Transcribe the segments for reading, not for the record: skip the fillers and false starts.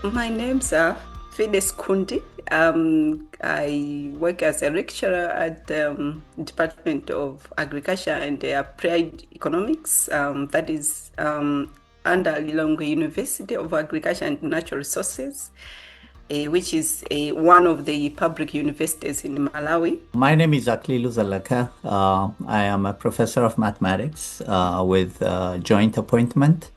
My name's Fydess Khundi. I work as a lecturer at the Department of Agriculture and Applied Economics. That is under Lilongwe University of Agriculture and Natural Resources, which is one of the public universities in Malawi. My name is Aklilu Zeleke. I am a professor of mathematics with joint appointment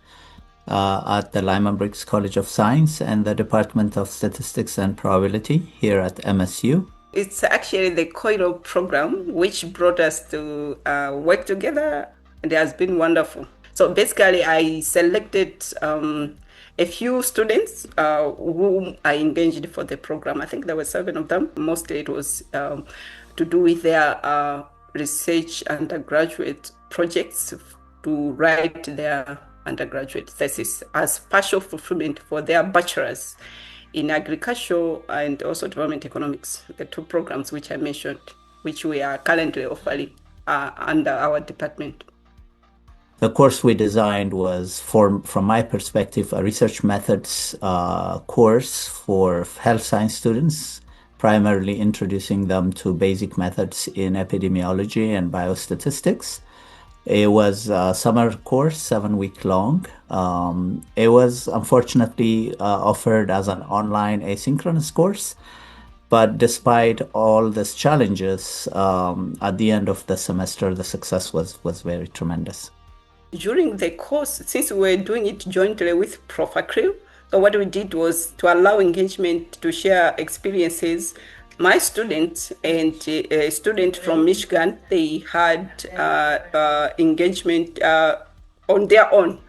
at the Lyman Briggs College of Science and the Department of Statistics and Probability here at MSU. It's actually the COIL program which brought us to work together, and it has been wonderful. So basically, I selected a few students whom I engaged for the program. I think there were 7 of them. Mostly it was to do with their research undergraduate projects to write their undergraduate thesis as partial fulfillment for their bachelor's in agriculture and also development economics, the 2 programs which I mentioned, which we are currently offering under our department. The course we designed was, from my perspective, a research methods course for health science students, primarily introducing them to basic methods in epidemiology and biostatistics. It was a summer course, 7 week long. It was unfortunately offered as an online asynchronous course. But despite all these challenges, at the end of the semester, the success was very tremendous. During the course, since we were doing it jointly with Prof. Aklilu, so what we did was to allow engagement to share experiences. My student and a student from Michigan, they had engagement on their own.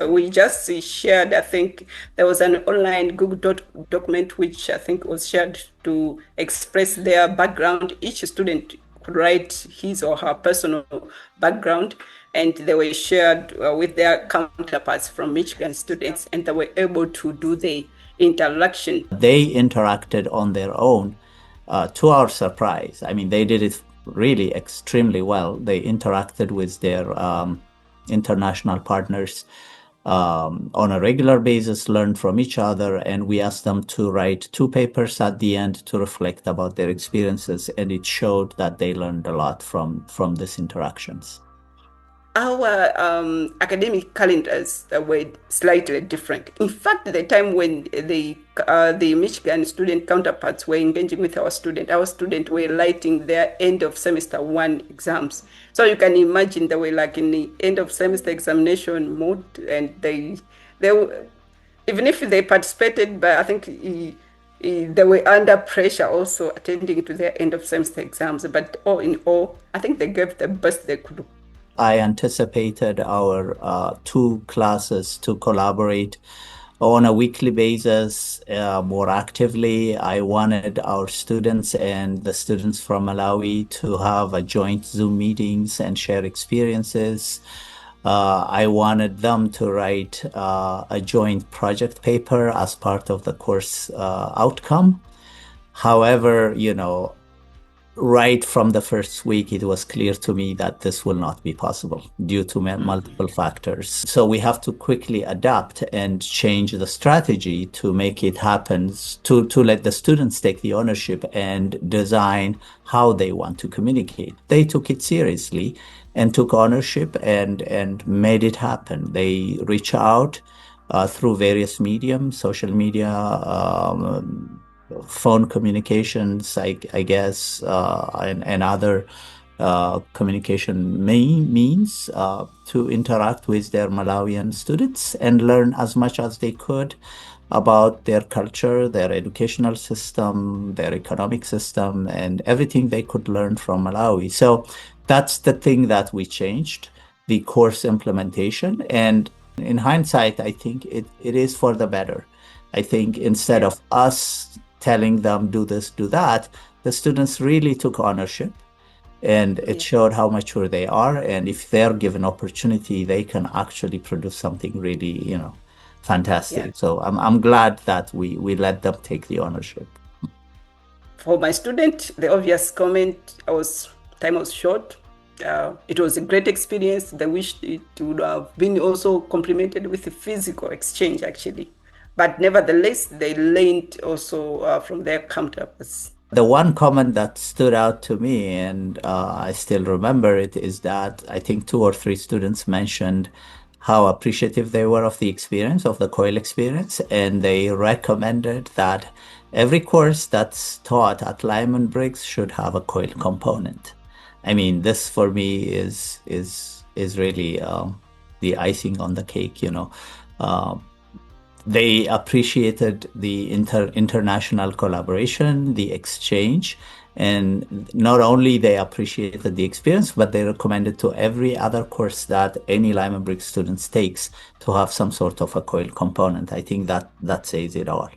We just shared, I think there was an online Google document which I think was shared to express their background. Each student could write his or her personal background, and they were shared with their counterparts from Michigan students, and they were able to do the interaction. They interacted on their own, to our surprise. I mean, they did it really extremely well. They interacted with their international partners on a regular basis, learned from each other, and we asked them to write 2 papers at the end to reflect about their experiences, and it showed that they learned a lot from these interactions. Our academic calendars were slightly different. In fact, the time when the Michigan student counterparts were engaging with our student were writing their end of semester 1 exams. So you can imagine they were like in the end of semester examination mode, and they even if they participated, but I think they were under pressure also attending to their end of semester exams. But all in all, I think they gave the best they could. I anticipated our 2 classes to collaborate on a weekly basis more actively. I wanted our students and the students from Malawi to have a joint Zoom meetings and share experiences. I wanted them to write a joint project paper as part of the course outcome. However, right from the first week, it was clear to me that this will not be possible due to multiple factors. So we have to quickly adapt and change the strategy to make it happen, to let the students take the ownership and design how they want to communicate. They took it seriously and took ownership and made it happen. They reach out through various mediums, social media, phone communications, I guess, and other communication means to interact with their Malawian students and learn as much as they could about their culture, their educational system, their economic system, and everything they could learn from Malawi. So that's the thing that we changed, the course implementation. And in hindsight, I think it is for the better. I think instead of us telling them do this, do that, the students really took ownership, and it showed how mature they are. And if they're given opportunity, they can actually produce something really, fantastic. Yeah. So I'm glad that we let them take the ownership. For my student, the obvious comment time was short. It was a great experience. They wished it would have been also complemented with a physical exchange, actually. but nevertheless, they learned also from their counterparts. The one comment that stood out to me, and I still remember it, is that I think two or three students mentioned how appreciative they were of the experience, of the COIL experience, and they recommended that every course that's taught at Lyman Briggs should have a COIL component. I mean, this for me is really the icing on the cake, you know. They appreciated the international collaboration, the exchange, and not only they appreciated the experience, but they recommended to every other course that any Lyman Briggs students takes to have some sort of a COIL component. I think that says it all.